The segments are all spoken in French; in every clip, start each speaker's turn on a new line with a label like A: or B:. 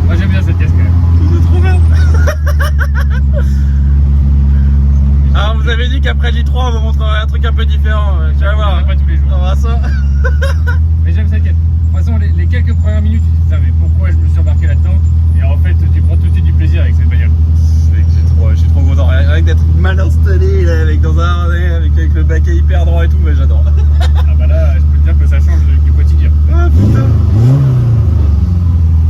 A: Moi j'aime bien cette caisse quand même.
B: C'est trop bien. Alors vous avez dit qu'après l'I3 on vous montrerait un truc un peu différent. Tu vas voir.
A: Pas tous les jours.
B: On va ça.
A: Mais j'aime cette caisse. De toute façon, les quelques premières minutes, tu savais pourquoi je me suis embarqué là-dedans. Et en fait, tu prends tout de suite du plaisir avec cette bagnole.
B: Je suis trop content. Rien que d'être mal installé là, dans un harnais, avec le baquet hyper droit et tout, mais j'adore.
A: Ah bah là, je peux te dire que ça change du quotidien.
B: Ah putain.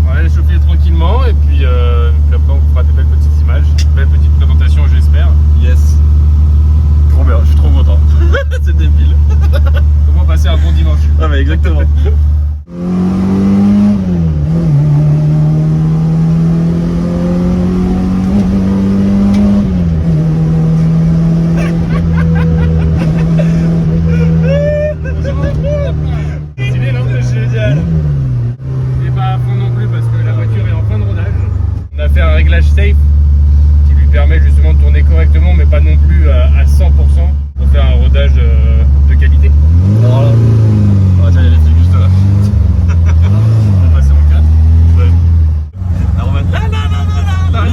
A: On va aller chauffer tranquillement et puis après on vous fera des belles petites images, belle petite présentation j'espère.
B: Yes. Trop bien, je suis trop content. C'est débile.
A: Comment passer un bon dimanche.
B: Ah mais exactement.
A: Stylé, non?
B: C'est génial.
A: Il n'est pas à fond non plus parce que la voiture est en fin de rodage. On a fait un réglage safe qui lui permet justement de tourner correctement mais pas non plus à 100% pour faire un rodage de qualité.
B: Alors là, on va dire les flics juste là.
A: On va passer en 4.
B: Ouais. Alors on va... Là, là, là, là, là, là.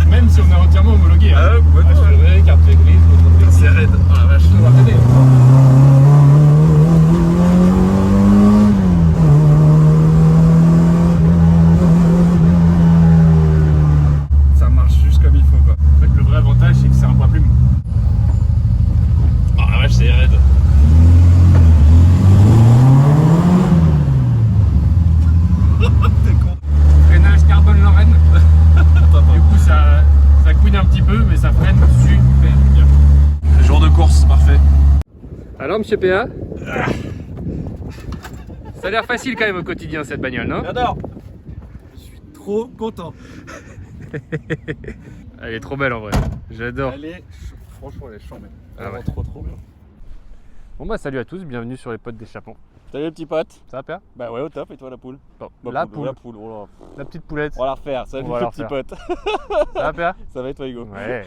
A: Même si on est entièrement homologué.
B: Ah ouais, complètement.
A: Assuré, carte grise, votre
B: C'est raide. Oh la vache.
A: on va t'aider.
B: Ça marche juste comme il faut quoi.
A: En fait, le vrai avantage, c'est que c'est un poids plume.
B: Oh la vache, c'est raide. T'es con.
A: Freinage carbone Lorraine.
B: Attends,
A: Du coup, ça couine un petit peu, mais ça freine super bien.
B: jour de course, parfait.
A: Alors, monsieur PA, ça a l'air facile quand même au quotidien cette bagnole, non?
B: J'adore. Je suis trop content.
A: Elle est trop belle en vrai, j'adore.
B: Franchement, elle est chambée.
A: Ah ouais.
B: Trop bien.
A: Bon bah salut à tous, bienvenue sur les potes d'échappement.
B: Salut les petits potes.
A: Ça va PA?
B: Bah ouais, au top. Et toi la poule?
A: Bon,
B: Bah,
A: la poule,
B: La poule, oh là.
A: la petite poulette.
B: On va la refaire. Salut
A: On va
B: les
A: la
B: petits
A: refaire.
B: potes.
A: Ça va PA?
B: Ça va et toi Hugo?
A: Ouais.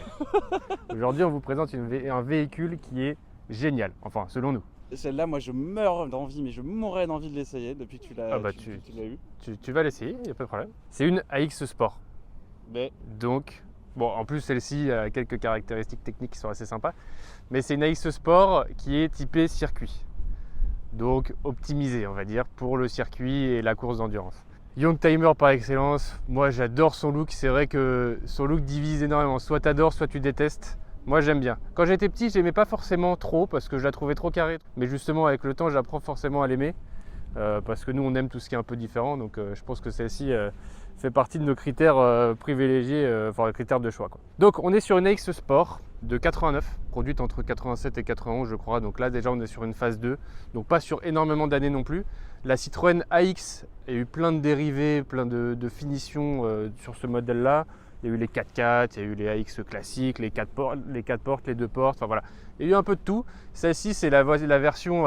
A: Aujourd'hui on vous présente un véhicule qui est génial, enfin selon nous.
B: Celle-là, moi je meurs d'envie, mais je mourrais d'envie de l'essayer depuis que tu l'as
A: Ah bah,
B: tu l'as eu.
A: Tu vas l'essayer, il n'y a pas de problème. C'est une AX Sport.
B: Mais
A: Donc, bon, en plus celle-ci a quelques caractéristiques techniques qui sont assez sympas. Mais c'est une AX Sport qui est typée circuit. Donc optimisée, on va dire, pour le circuit et la course d'endurance. Youngtimer par excellence, moi j'adore son look. C'est vrai que son look divise énormément. Soit t'adores, soit tu détestes. Moi j'aime bien. Quand j'étais petit, j'aimais pas forcément trop parce que je la trouvais trop carrée. Mais justement avec le temps, j'apprends forcément à l'aimer. Parce que nous on aime tout ce qui est un peu différent. Donc je pense que celle-ci fait partie de nos critères privilégiés, enfin critères de choix, quoi. Donc on est sur une AX Sport de 89, produite entre 87 et 91 je crois. Donc là déjà on est sur une phase 2, donc pas sur énormément d'années non plus. La Citroën AX a eu plein de dérivés, plein de finitions sur ce modèle là. Il y a eu les 4x4, il y a eu les AX classiques, les 4 portes, les 2 portes, enfin voilà. Il y a eu un peu de tout. Celle-ci, c'est la version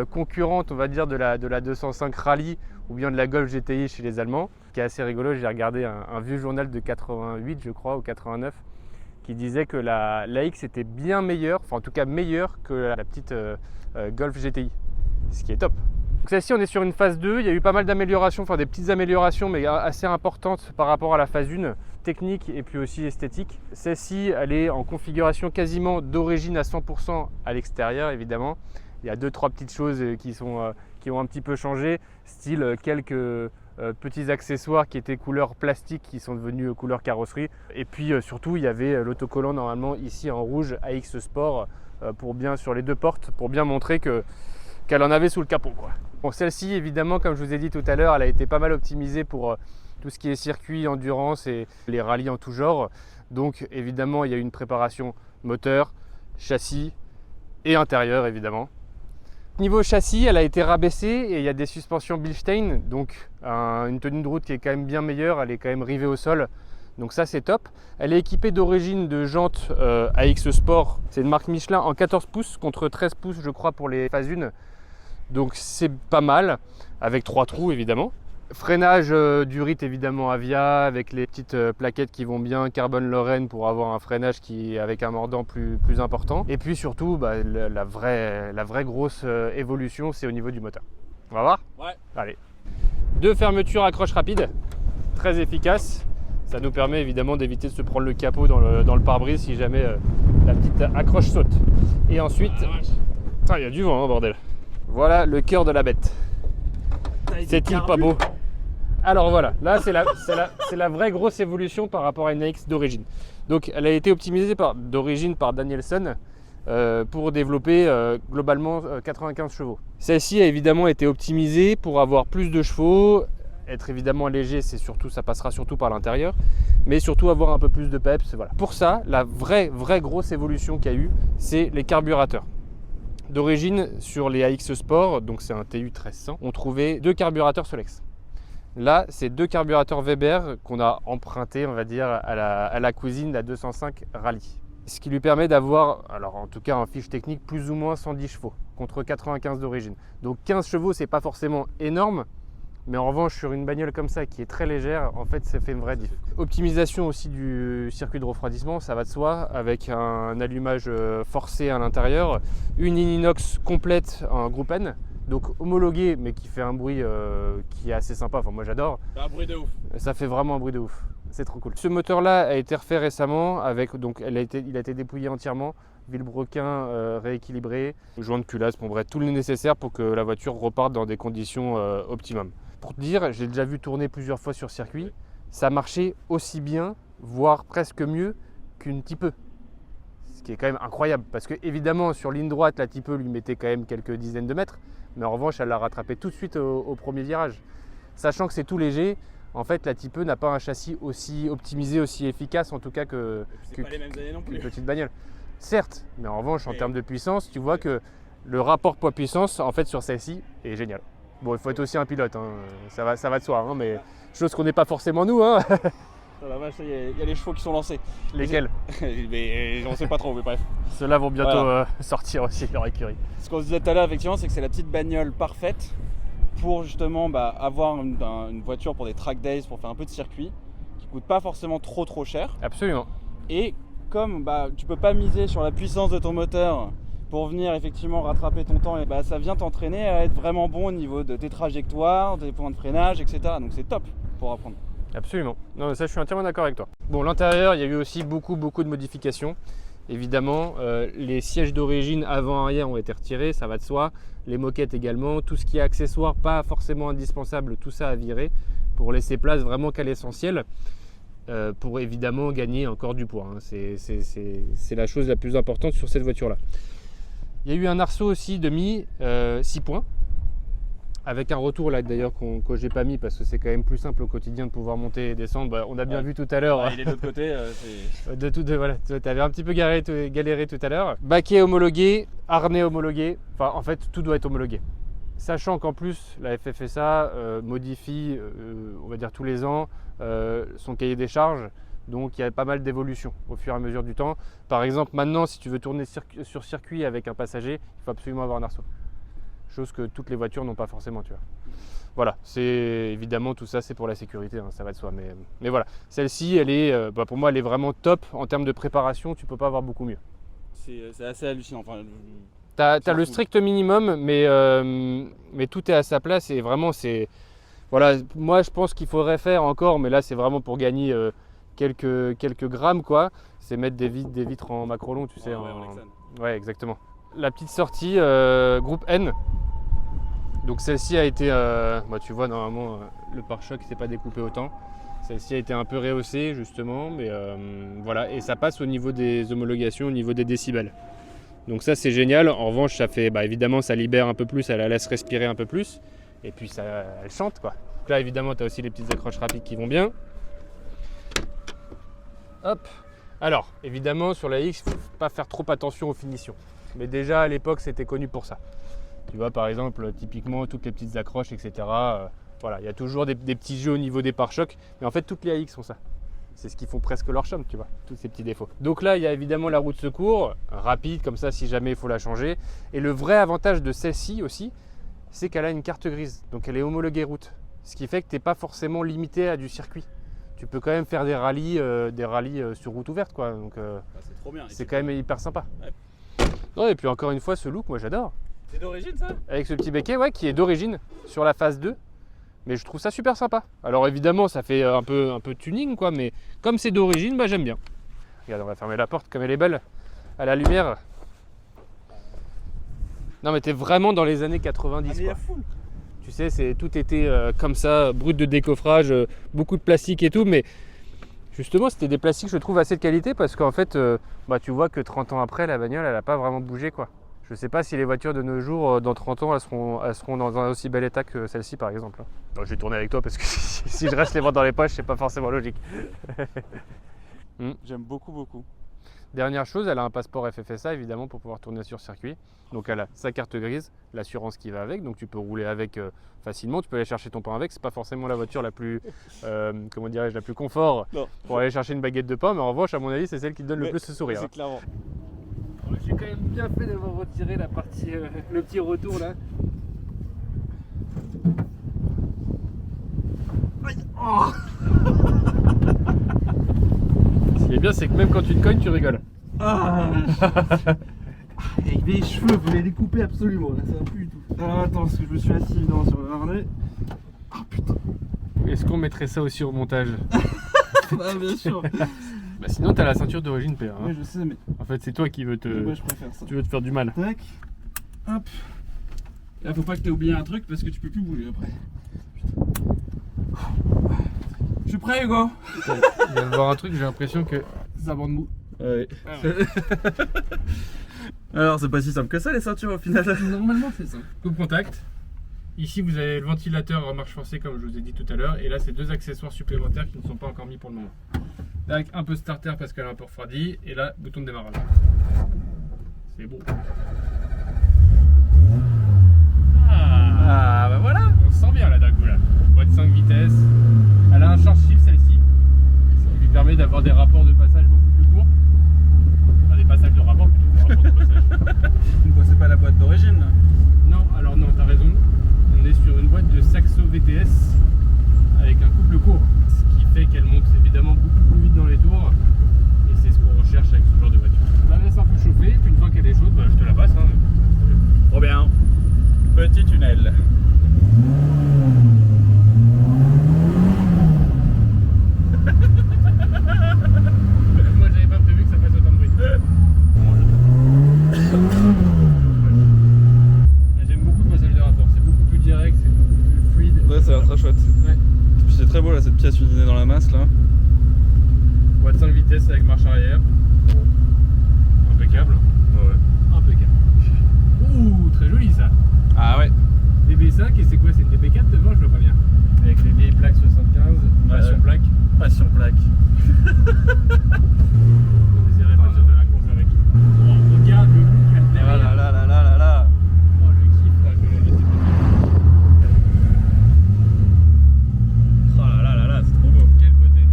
A: concurrente, on va dire, de la 205 Rally ou bien de la Golf GTI chez les Allemands, qui est assez rigolo. J'ai regardé un vieux journal de 88, je crois, ou 89, qui disait que la X était bien meilleure, enfin en tout cas meilleure que la petite Golf GTI, ce qui est top. Donc celle-ci, on est sur une phase 2, il y a eu pas mal d'améliorations, enfin des petites améliorations, mais assez importantes par rapport à la phase 1, technique et puis aussi esthétique. Celle-ci, elle est en configuration quasiment d'origine à 100% à l'extérieur, évidemment. Il y a 2-3 petites choses qui ont un petit peu changé, style quelques petits accessoires qui étaient couleur plastique qui sont devenus couleur carrosserie. Et puis surtout, il y avait l'autocollant normalement ici en rouge AX Sport pour bien sur les 2 portes, pour bien montrer qu'elle en avait sous le capot, quoi. Bon, celle-ci, évidemment, comme je vous ai dit tout à l'heure, elle a été pas mal optimisée pour tout ce qui est circuit, endurance et les rallyes en tout genre. Donc, évidemment, il y a eu une préparation moteur, châssis et intérieur, évidemment. Niveau châssis, elle a été rabaissée et il y a des suspensions Bilstein, donc une tenue de route qui est quand même bien meilleure, elle est quand même rivée au sol. Donc ça c'est top. Elle est équipée d'origine de jantes AX Sport. C'est une marque Michelin en 14 pouces contre 13 pouces je crois pour les phases 1. Donc c'est pas mal, avec 3 trous évidemment. Freinage Durit évidemment Avia avec les petites plaquettes qui vont bien, Carbon Lorraine pour avoir un freinage avec un mordant plus important. Et puis surtout la vraie grosse évolution, c'est au niveau du moteur. On va voir?
B: Ouais.
A: Allez. 2 fermetures accroche rapide, très efficaces. Ça nous permet évidemment d'éviter de se prendre le capot dans le pare-brise si jamais la petite accroche saute. Et ensuite, il y a du vent, hein, bordel. Voilà le cœur de la bête. C'est-il pas beau? Alors voilà, là c'est la vraie grosse évolution par rapport à une AX d'origine. Donc elle a été optimisée d'origine par Danielson pour développer globalement 95 chevaux. Celle-ci a évidemment été optimisée pour avoir plus de chevaux, être évidemment léger, ça passera surtout par l'intérieur, mais surtout avoir un peu plus de peps. Voilà. Pour ça, la vraie grosse évolution qu'il y a eu, c'est les carburateurs. D'origine, sur les AX Sport, donc c'est un TU 1300, on trouvait 2 carburateurs Solex. Là, c'est 2 carburateurs Weber qu'on a empruntés, on va dire, à la cousine, la 205 Rally. Ce qui lui permet d'avoir, alors en tout cas en fiche technique, plus ou moins 110 chevaux, contre 95 d'origine. Donc 15 chevaux, c'est pas forcément énorme, mais en revanche, sur une bagnole comme ça, qui est très légère, en fait, ça fait une vraie diff. Optimisation aussi du circuit de refroidissement, ça va de soi, avec un allumage forcé à l'intérieur, une inox complète en groupe N, donc homologué, mais qui fait un bruit qui est assez sympa, enfin moi j'adore.
B: Un bruit de ouf.
A: Ça fait vraiment un bruit de ouf, c'est trop cool. Ce moteur-là a été refait récemment, donc il a été dépouillé entièrement, vilebrequin rééquilibré, joint de culasse, bon bref, tout le nécessaire pour que la voiture reparte dans des conditions optimum. Pour te dire, j'ai déjà vu tourner plusieurs fois sur circuit, ça marchait aussi bien, voire presque mieux qu'une Type E. Ce qui est quand même incroyable, parce que évidemment sur ligne droite, la Type E lui mettait quand même quelques dizaines de mètres, mais en revanche elle l'a rattrapé tout de suite au premier virage. Sachant que c'est tout léger, en fait la Type E n'a pas un châssis aussi optimisé, aussi efficace en tout cas que
B: pas les mêmes années non plus.
A: Une petite bagnole. Certes, mais en revanche en termes de puissance, tu vois que le rapport poids-puissance en fait sur celle-ci est génial. Bon, il faut être aussi un pilote, hein. Ça va de soi, hein, mais chose qu'on n'est pas forcément nous. Hein.
B: La vache, il y a les chevaux qui sont lancés.
A: Lesquels?
B: Mais on sait pas trop, mais bref.
A: Ceux-là vont bientôt sortir aussi leur écurie.
B: Ce qu'on se disait tout à l'heure, effectivement, c'est que c'est la petite bagnole parfaite pour justement avoir une voiture pour des track days, pour faire un peu de circuit, qui coûte pas forcément trop cher.
A: Absolument.
B: Et comme tu peux pas miser sur la puissance de ton moteur pour venir effectivement rattraper ton temps, et ça vient t'entraîner à être vraiment bon au niveau de tes trajectoires, des points de freinage, etc. Donc c'est top pour apprendre.
A: Absolument. Non, ça je suis entièrement d'accord avec toi. Bon, l'intérieur, il y a eu aussi beaucoup de modifications. Évidemment, les sièges d'origine avant-arrière ont été retirés, ça va de soi. Les moquettes également, tout ce qui est accessoire, pas forcément indispensable, tout ça à virer pour laisser place vraiment qu'à l'essentiel. Pour évidemment gagner encore du poids. Hein. C'est la chose la plus importante sur cette voiture-là. Il y a eu un arceau aussi de 6 points, avec un retour là d'ailleurs que j'ai pas mis parce que c'est quand même plus simple au quotidien de pouvoir monter et descendre. On a bien vu tout à l'heure.
B: Il est de l'autre côté.
A: Voilà, tu avais un petit peu galéré tout à l'heure. Baquet homologué, harnais homologué, enfin en fait tout doit être homologué. Sachant qu'en plus la FFSA modifie, on va dire tous les ans, son cahier des charges. Donc il y a pas mal d'évolutions au fur et à mesure du temps. Par exemple, maintenant, si tu veux tourner sur circuit avec un passager, il faut absolument avoir un arceau. Chose que toutes les voitures n'ont pas forcément, tu vois. Voilà, c'est évidemment tout ça, c'est pour la sécurité, hein, ça va de soi. Mais voilà, celle-ci, elle est, pour moi, elle est vraiment top en termes de préparation. Tu peux pas avoir beaucoup mieux.
B: C'est assez hallucinant. Enfin,
A: t'as le strict minimum, mais tout est à sa place et vraiment voilà, moi je pense qu'il faudrait faire encore, mais là c'est vraiment pour gagner quelques grammes quoi. C'est mettre des vitres en macrolon, tu sais. Ouais, exactement. La petite sortie groupe N. Donc celle-ci a été, tu vois normalement le pare-choc s'est pas découpé autant. Celle-ci a été un peu rehaussée justement, mais voilà, et ça passe au niveau des homologations, au niveau des décibels. Donc ça c'est génial. En revanche ça fait, évidemment ça libère un peu plus, elle la laisse respirer un peu plus, et puis elle chante quoi. Donc là évidemment tu as aussi les petites accroches rapides qui vont bien. Hop. Alors évidemment sur la X, il ne faut pas faire trop attention aux finitions. Mais déjà à l'époque c'était connu pour ça. Tu vois par exemple typiquement toutes les petites accroches etc. Voilà, il y a toujours des petits jeux au niveau des pare-chocs, mais en fait toutes les AX sont ça. C'est ce qui font presque leur charme, tu vois, tous ces petits défauts. Donc là, il y a évidemment la roue de secours, rapide, comme ça, si jamais il faut la changer. Et le vrai avantage de celle-ci aussi, c'est qu'elle a une carte grise, donc elle est homologuée route. Ce qui fait que tu n'es pas forcément limité à du circuit. Tu peux quand même faire des rallyes sur route ouverte, quoi. Donc
B: c'est trop bien.
A: c'est quand même hyper sympa.
B: Ouais.
A: Ouais, et puis encore une fois, ce look, moi j'adore.
B: C'est d'origine ça?
A: Avec ce petit béquet, ouais, qui est d'origine sur la phase 2. Mais je trouve ça super sympa. Alors évidemment, ça fait un peu tuning, quoi, mais comme c'est d'origine, bah, j'aime bien. Regarde, on va fermer la porte comme elle est belle, à la lumière. Non, mais t'es vraiment dans les années 90,
B: mais
A: quoi.
B: à full.
A: Tu sais, tout était comme ça, brut de décoffrage, beaucoup de plastique et tout, mais justement, c'était des plastiques, je trouve, assez de qualité parce qu'en fait, tu vois que 30 ans après, la bagnole, elle n'a pas vraiment bougé, quoi. Je sais pas si les voitures de nos jours, dans 30 ans, elles seront dans un aussi bel état que celle-ci, par exemple. Bon, je vais tourner avec toi parce que si je reste les mains dans les poches, c'est pas forcément logique.
B: J'aime beaucoup.
A: Dernière chose, elle a un passeport FFSA, évidemment, pour pouvoir tourner sur circuit. Donc elle a sa carte grise, l'assurance qui va avec, donc tu peux rouler avec facilement, tu peux aller chercher ton pain avec. C'est pas forcément la voiture la plus, la plus confort pour aller chercher une baguette de pain, mais en revanche, à mon avis, c'est celle qui te donne le plus le sourire.
B: C'est clairement.
A: J'ai quand même bien fait d'avoir retiré la partie, le petit retour là. Ce qui est bien, c'est que même quand tu te cognes, tu rigoles.
C: Avec mes cheveux, vous les découpez absolument, là ça va plus du tout. Alors attends, parce que je me suis assis sur le harnais. Ah putain.
A: Est-ce qu'on mettrait ça aussi au montage?
C: Ah bien sûr.
A: Bah sinon t'as la ceinture d'origine PA.
C: Oui je sais mais
A: En fait c'est toi qui veux te...
C: moi je préfère ça.
A: Tu veux te faire du mal.
C: Tac. Hop. Là faut pas que t'aies oublié un truc parce que tu peux plus bouger après. Putain. Je suis prêt Hugo.
A: Il vient de voir un truc, j'ai l'impression que ça bande mou.
C: Ouais. Alors c'est pas si simple que ça les ceintures au final.
A: Normalement c'est ça. Coupe contact. Ici vous avez le ventilateur en marche forcée comme je vous ai dit tout à l'heure. Et là c'est deux accessoires supplémentaires qui ne sont pas encore mis pour le moment. Tac, un peu starter parce qu'elle a un peu refroidi. Et là, bouton de démarrage. C'est beau.
C: Ah bah voilà.
A: On se sent bien là d'un coup là. Boîte 5 vitesses. Elle a un charge shift celle-ci. Ça lui permet d'avoir des rapports de passage beaucoup plus courts. Enfin des passages de rapport plutôt que des rapports de passage.
C: Bon, c'est pas la boîte d'origine là.
A: Non, alors non, t'as raison. On est sur une boîte de Saxo VTS avec un couple court. Ce qui fait qu'elle monte évidemment beaucoup plus vite dans les tours. Et c'est ce qu'on recherche avec ce genre de voiture. On la laisse un peu chauffer, puis une fois qu'elle est chaude, bah, je te la passe. Hein.
B: Trop bien. Petit tunnel.
A: Moi j'avais pas prévu que ça fasse autant de bruit. J'aime beaucoup le passage de rapport, c'est beaucoup plus direct, c'est beaucoup plus fluide.
C: Ouais ça a l'air très chouette.
A: Ouais.
C: Puis c'est très beau là cette pièce usinée dans la masse là.
A: Boîte 5 vitesses avec marche arrière. Impeccable.
C: Ouais.
A: Impeccable. Ouh, très joli ça.
C: Ah ouais.
A: DB5 et c'est quoi? C'est une DB4 devant, je vois pas bien. Avec les vieilles plaques 75, passion plaque.
C: Passion plaque.
A: On essaierait pas de se faire la course avec. Oh, regarde le look là
C: Ah
A: derrière.
C: là là là là là là.
A: Oh le kiff là, comment je sais
C: Oh là là là là, c'est trop beau.
A: pas. Quelle beauté.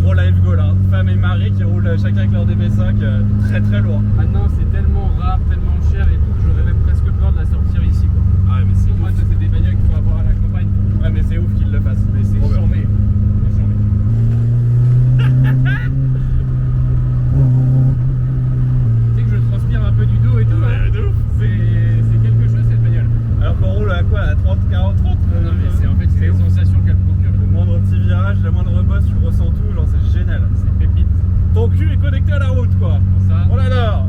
C: Gros live goal hein. Femme et mari qui roulent chacun avec leur DB5 très très lourd.
A: Ah non, c'est tellement rare, tellement cher et tout que j'aurais même presque peur de la sortir ici quoi.
C: Ouais mais c'est
A: Pour moi ça c'est des bagnoles qu'il faut avoir à la campagne.
C: Ouais mais c'est ouf qu'ils le fassent.
A: Mais c'est
C: Trop bien.
A: charmé. C'est charmé. Tu sais que je transpire un peu du dos et tout.
C: Ouais,
A: Hein.
C: de ouf.
A: C'est quelque chose cette bagnole.
C: Alors qu'on roule à quoi? À 30, 40, 30
A: Non mais c'est en fait c'est les sensations qu'elle procure.
C: Le moindre petit virage, la moindre bosse, tu ressens tout, genre c'est génial.
A: C'est pépite.
C: Ton cul est connecté à la route quoi.
A: Pour ça.
C: Oh là là.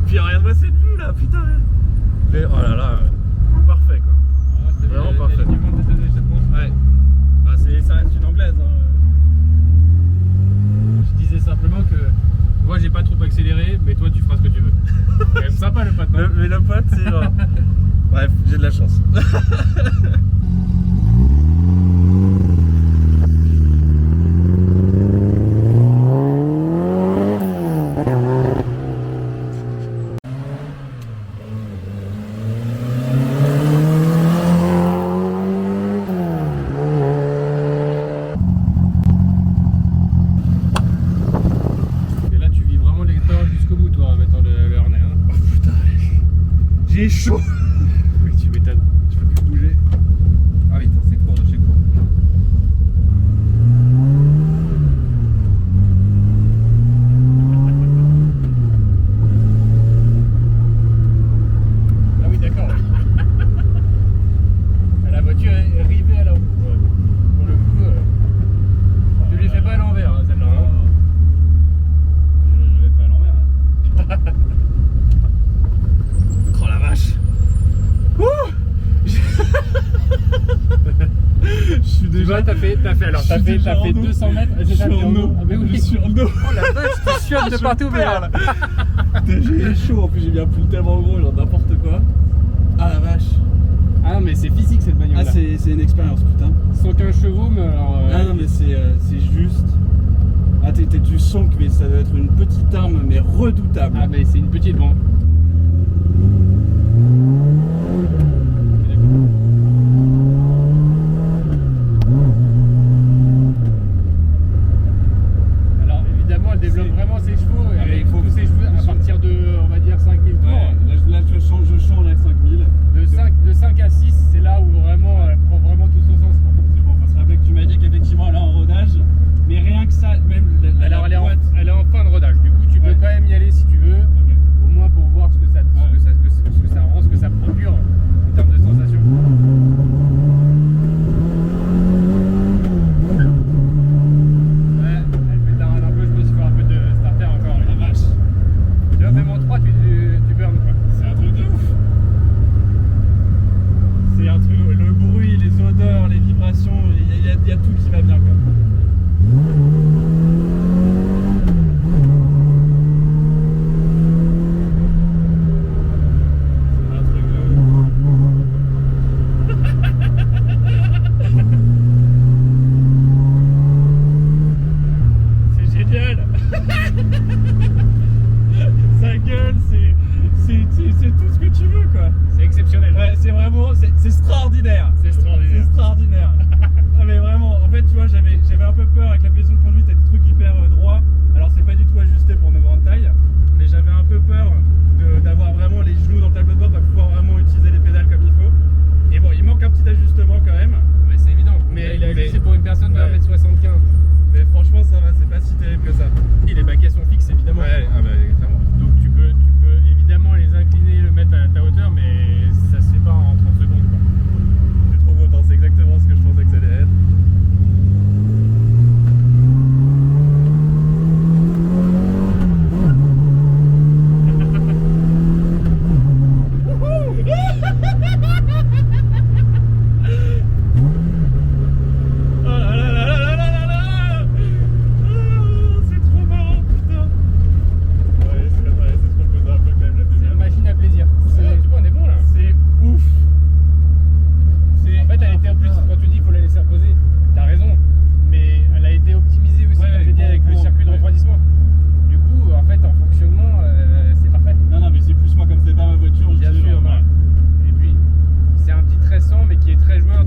C: Puis regarde-moi cette vue là, putain. Mais oh là là, parfait quoi.
A: Ah, je te dis,
C: Vraiment
A: elle a
C: parfait.
A: du monde détonné, je te pense.
C: Ouais. Bah ça reste une anglaise hein.
A: Je disais simplement que moi j'ai pas trop accéléré, mais toi tu feras ce que tu veux. C'est quand même sympa le pote, non?
C: Mais le pote c'est genre... Bref, j'ai de la chance.
A: Et là tu vis vraiment l'expérience jusqu'au bout toi en mettant le harnais. Hein.
C: Oh putain, j'ai chaud.
A: Oui tu m'étonnes.
C: Je peux plus bouger. Ah oui.
A: t'as fait 200 mètres.
C: Je suis en eau.
A: Ah, mais oui.
C: Je suis en eau.
A: Oh la vache, tu suades de partout, mais là.
C: Putain, j'ai chaud, en plus j'ai mis un pull tellement gros, genre n'importe quoi. Ah la vache.
A: Ah, mais c'est physique cette bagnole.
B: Ah, c'est une expérience, putain.
A: 115 chevaux, mais alors.
B: Ah non, mais c'est juste. Ah, tu sens que mais ça doit être une petite arme, mais redoutable.
A: Ah, mais c'est une petite bon. Alors évidemment, elle développe vraiment ses chevaux.
C: Ah, mais
A: Et
C: il faut-
A: tous ses chevaux à partir de, on va dire, 5000 tours.
C: Ouais, là je change à 5000.
A: De 5 à 6, c'est là où vraiment elle prend vraiment tout son sens, quoi.
C: C'est bon, faut se rappeler que tu m'as dit qu'effectivement elle est en rodage, mais rien que ça, même
A: Alors elle est,
C: boîte.
A: elle est en fin de rodage, du coup tu peux
C: Ouais.
A: quand même y aller si tu veux,
C: Ok.
A: au moins pour voir ce que ça,
C: Ouais.
A: ce que ça rend, ce que ça procure en termes de sensations. Ouais, elle fait tarade un peu, je pense qu'il faut un peu de starter encore.
C: La vache,
A: Tu vois, même en 3 tu burnes, quoi.
C: c'est un truc de ouf. C'est un truc, le bruit, les odeurs, les vibrations, il y a tout qui va bien quoi. C'est un truc de ouf. C'est génial. Sa gueule, c'est tout ce que tu veux quoi.
A: C'est exceptionnel.
C: Ouais, c'est vraiment, c'est extraordinaire.
A: C'est
C: C'est
A: extraordinaire.
C: extraordinaire. Ah, mais vraiment, en fait, tu vois, j'avais un peu peur avec la position de conduite, avec des trucs hyper droits. Alors, c'est pas du tout ajusté pour nos grandes tailles, mais j'avais un peu peur d'avoir vraiment les genoux dans le tableau de bord, pas pouvoir vraiment utiliser les pédales comme il faut. Et bon, il manque un petit ajustement quand même.
A: Mais c'est évident. Mais il a ajusté pour une personne de
C: Ouais.
A: 1m75.
C: Mais franchement, ça va, c'est pas si terrible que ça.
A: Les baquets sont fixes évidemment.
C: ah bah, clairement.
A: Donc tu peux évidemment les incliner, le mettre à ta hauteur, mais ça se fait pas en 30 secondes, quoi.
C: Je suis trop content, c'est exactement ce que je pensais que ça allait être. Oh là là là là là là là. Oh, c'est trop marrant, putain. Ouais, c'est trop posé un peu quand même la
A: C'est une
C: deuxième.
A: machine à plaisir. Tu vois, on est bon là.
C: C'est ouf.
A: En fait, elle était en plus, quand tu dis qu'il faut la laisser reposer, t'as raison. Mais elle a été optimisée aussi,
C: Ouais,
A: comme j'ai dit, avec le
C: pour-
A: circuit de
C: ouais.
A: refroidissement. Du coup, en fait, en fonctionnement, c'est parfait.
C: Non, mais c'est plus moi comme c'est pas ma voiture, je
A: Bien
C: dis
A: sûr,
C: non,
A: voilà. Et puis, c'est un petit récent, mais qui est très joueur.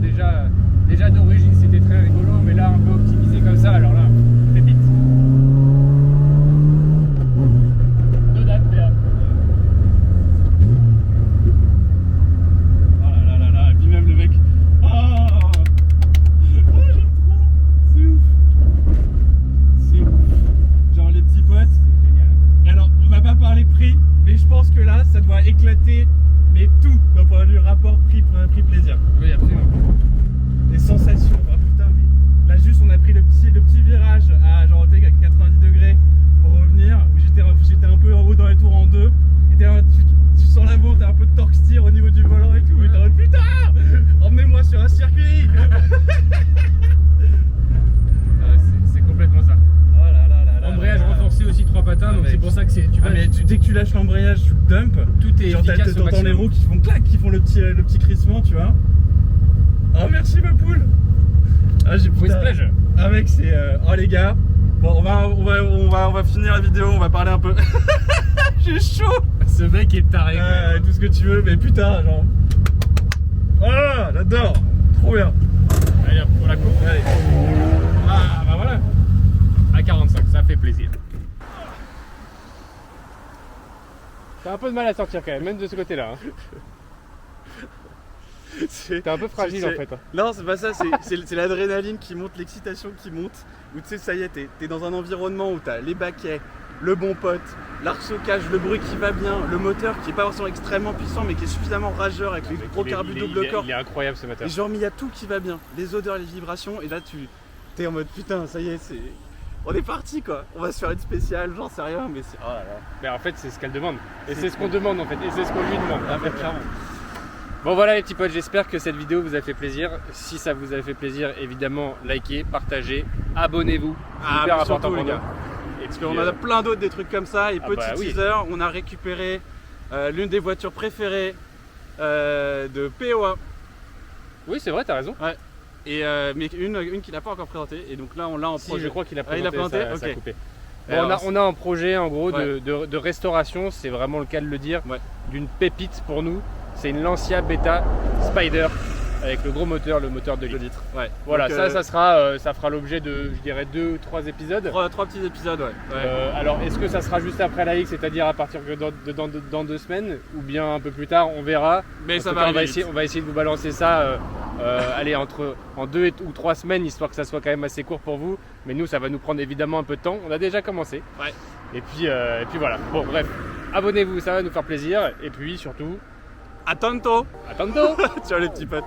A: Déjà d'origine, c'était très rigolo, mais là, un peu optimisé comme ça, alors là, pépite. Deux dates, PA.
C: Oh là là là là, et puis même le mec. Oh, j'aime trop. C'est ouf. C'est ouf. Genre les petits potes.
A: C'est génial.
C: Et alors, on n'a pas parlé prix, mais je pense que là, ça doit éclater, mais tout d'un point de vue rapport prix-plaisir.
A: Oui, absolument.
C: Les sensations, ah putain, mais là juste on a pris le petit virage à genre à 90 degrés pour revenir, où j'étais un peu en haut dans les tours en deux, et tu sens la bourre, t'as un peu de torque steer au niveau du volant et tout, et t'es en mode putain, emmenez-moi sur un circuit.
A: C'est complètement ça.
C: Oh là là là là.
A: Embrayage
C: là là.
A: renforcé aussi 3 patins, donc
C: mec.
A: c'est pour ça que c'est. Tu
C: Ah,
A: vois,
C: mais dès que tu lâches l'embrayage, tu le dump,
A: tout est
C: genre
A: efficace au
C: t'entends les
A: maximum.
C: roues qui font clac, qui font le petit crissement, tu vois. Oh merci ma poule. Ah j'ai putain.
A: Whiplash.
C: Ah mec c'est oh les gars. Bon on va finir la vidéo, on va parler un peu. J'ai chaud.
A: Ce mec est taré.
C: Tout ce que tu veux, mais putain genre. Ah j'adore. Trop bien.
A: Allez, hop, pour la course.
C: Allez.
A: Ah, bah voilà. À 45, ça fait plaisir. T'as un peu de mal à sortir quand même de ce côté-là. Hein. T'es un peu fragile en fait. Hein.
B: Non, c'est pas ça, c'est l'adrénaline qui monte, l'excitation qui monte. Où tu sais, ça y est, t'es dans un environnement où t'as les baquets, le bon pote, l'arceau-cage, le bruit qui va bien, le moteur qui est pas forcément extrêmement puissant mais qui est suffisamment rageur avec les gros carbu double corps.
A: Il est incroyable ce moteur.
B: Et genre, mais il y a tout qui va bien, les odeurs, les vibrations, et là t'es en mode putain, ça y est, on est parti quoi, on va se faire une spéciale, j'en sais rien, mais c'est. Oh là là.
A: Mais en fait, c'est ce qu'elle demande. Et c'est ce qu'on demande en fait. Et c'est ce qu'on lui demande.
B: Ah, mais clairement.
A: Bon voilà les petits potes, j'espère que cette vidéo vous a fait plaisir. Si ça vous a fait plaisir, évidemment, likez, partagez, abonnez-vous. C'est hyper important pour nous.
B: Parce qu'on en a plein d'autres des trucs comme ça. Et petit teaser, on a récupéré l'une des voitures préférées de POA.
A: Oui, c'est vrai, t'as raison.
B: Ouais. Et, mais une qu'il n'a pas encore présentée. Et donc là, on l'a en projet.
A: Je crois qu'il a présenté,
B: il a présenté,
A: ça a coupé. Bon,
B: alors,
A: on a un projet en gros de restauration, c'est vraiment le cas de le dire, d'une pépite pour nous. C'est une Lancia Beta Spider avec le gros moteur, le moteur de litre.
B: Ouais.
A: Voilà,
B: donc,
A: ça fera l'objet de, je dirais, 2 ou 3 épisodes.
B: 3 petits épisodes,
A: alors, est-ce que ça sera juste après la X, c'est-à-dire à partir de dans 2 semaines, ou bien un peu plus tard, on verra.
B: Mais
A: ça va arriver. On va essayer de vous balancer ça, allez, en 2 ou 3 semaines, histoire que ça soit quand même assez court pour vous. Mais nous, ça va nous prendre évidemment un peu de temps. On a déjà commencé.
B: Ouais.
A: Et puis voilà. Bon, bref, abonnez-vous, ça va nous faire plaisir. Et puis surtout,
B: à tantôt.
A: à tantôt.
B: Ciao les petits potes.